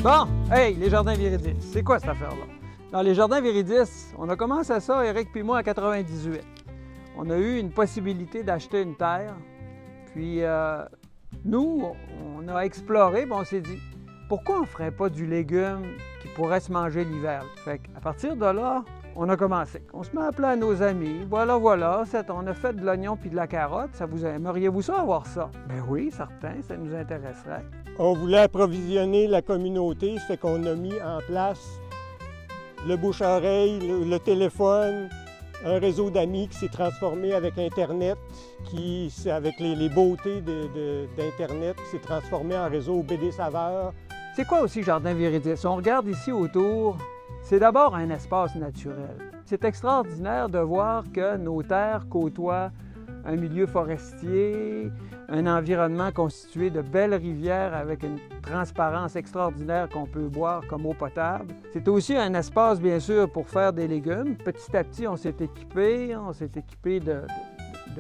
Bon, hey, les Jardins Viridis, c'est quoi cette affaire-là? Dans les Jardins Viridis, on a commencé ça, Éric puis moi, en 98. On a eu une possibilité d'acheter une terre, puis nous, on a exploré, puis on s'est dit, pourquoi on ne ferait pas du légume qui pourrait se manger l'hiver? Fait qu'à partir de là, on a commencé. On se met à appeler à nos amis. Voilà, on a fait de l'oignon puis de la carotte. Aimeriez-vous ça avoir ça? Ben oui, certain, ça nous intéresserait. On voulait approvisionner la communauté, ça fait qu'on a mis en place le bouche-à-oreille, le téléphone, un réseau d'amis qui s'est transformé avec Internet, avec les beautés d'Internet, qui s'est transformé en réseau BD Saveurs. C'est quoi aussi Jardin Viridis? On regarde ici autour, c'est d'abord un espace naturel. C'est extraordinaire de voir que nos terres côtoient un milieu forestier, un environnement constitué de belles rivières avec une transparence extraordinaire qu'on peut boire comme eau potable. C'est aussi un espace, bien sûr, pour faire des légumes. Petit à petit, on s'est équipé de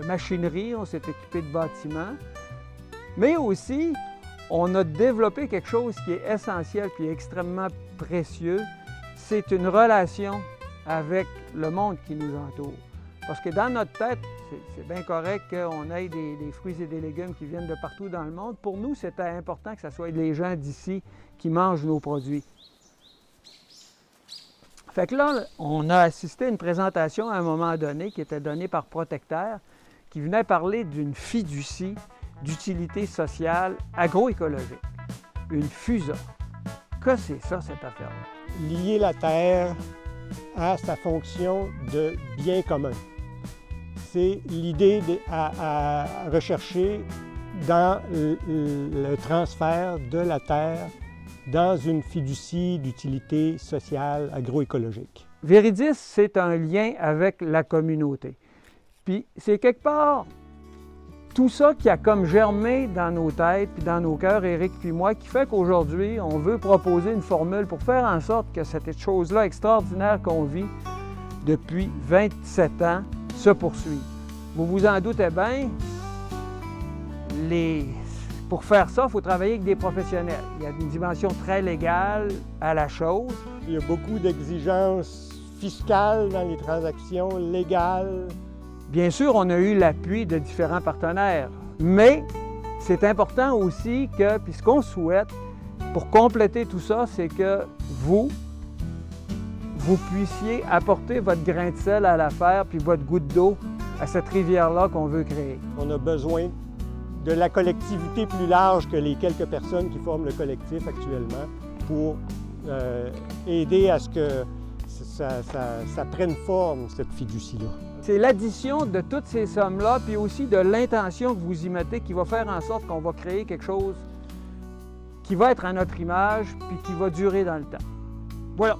machinerie, on s'est équipé de bâtiments. Mais aussi, on a développé quelque chose qui est essentiel et extrêmement précieux. C'est une relation avec le monde qui nous entoure. Parce que dans notre tête, c'est bien correct qu'on ait des fruits et des légumes qui viennent de partout dans le monde. Pour nous, c'était important que ce soit les gens d'ici qui mangent nos produits. Fait que là, on a assisté à une présentation à un moment donné qui était donnée par Protecterre, qui venait parler d'une fiducie d'utilité sociale agroécologique, une FUSA. Que c'est ça, cette affaire-là? Lier la terre à sa fonction de bien commun. C'est l'idée à rechercher dans le transfert de la terre dans une fiducie d'utilité sociale agroécologique. Viridis, c'est un lien avec la communauté. Puis c'est quelque part tout ça qui a comme germé dans nos têtes puis dans nos cœurs, Éric puis moi, qui fait qu'aujourd'hui, on veut proposer une formule pour faire en sorte que cette chose-là extraordinaire qu'on vit depuis 27 ans se poursuive. Vous vous en doutez bien, pour faire ça, il faut travailler avec des professionnels. Il y a une dimension très légale à la chose. Il y a beaucoup d'exigences fiscales dans les transactions légales. Bien sûr, on a eu l'appui de différents partenaires, mais c'est important aussi que, puis ce qu'on souhaite, pour compléter tout ça, c'est que vous puissiez apporter votre grain de sel à l'affaire, puis votre goutte d'eau à cette rivière-là qu'on veut créer. On a besoin de la collectivité plus large que les quelques personnes qui forment le collectif actuellement pour aider à ce que ça prenne forme, cette fiducie-là. C'est l'addition de toutes ces sommes-là, puis aussi de l'intention que vous y mettez qui va faire en sorte qu'on va créer quelque chose qui va être à notre image, puis qui va durer dans le temps. Voilà.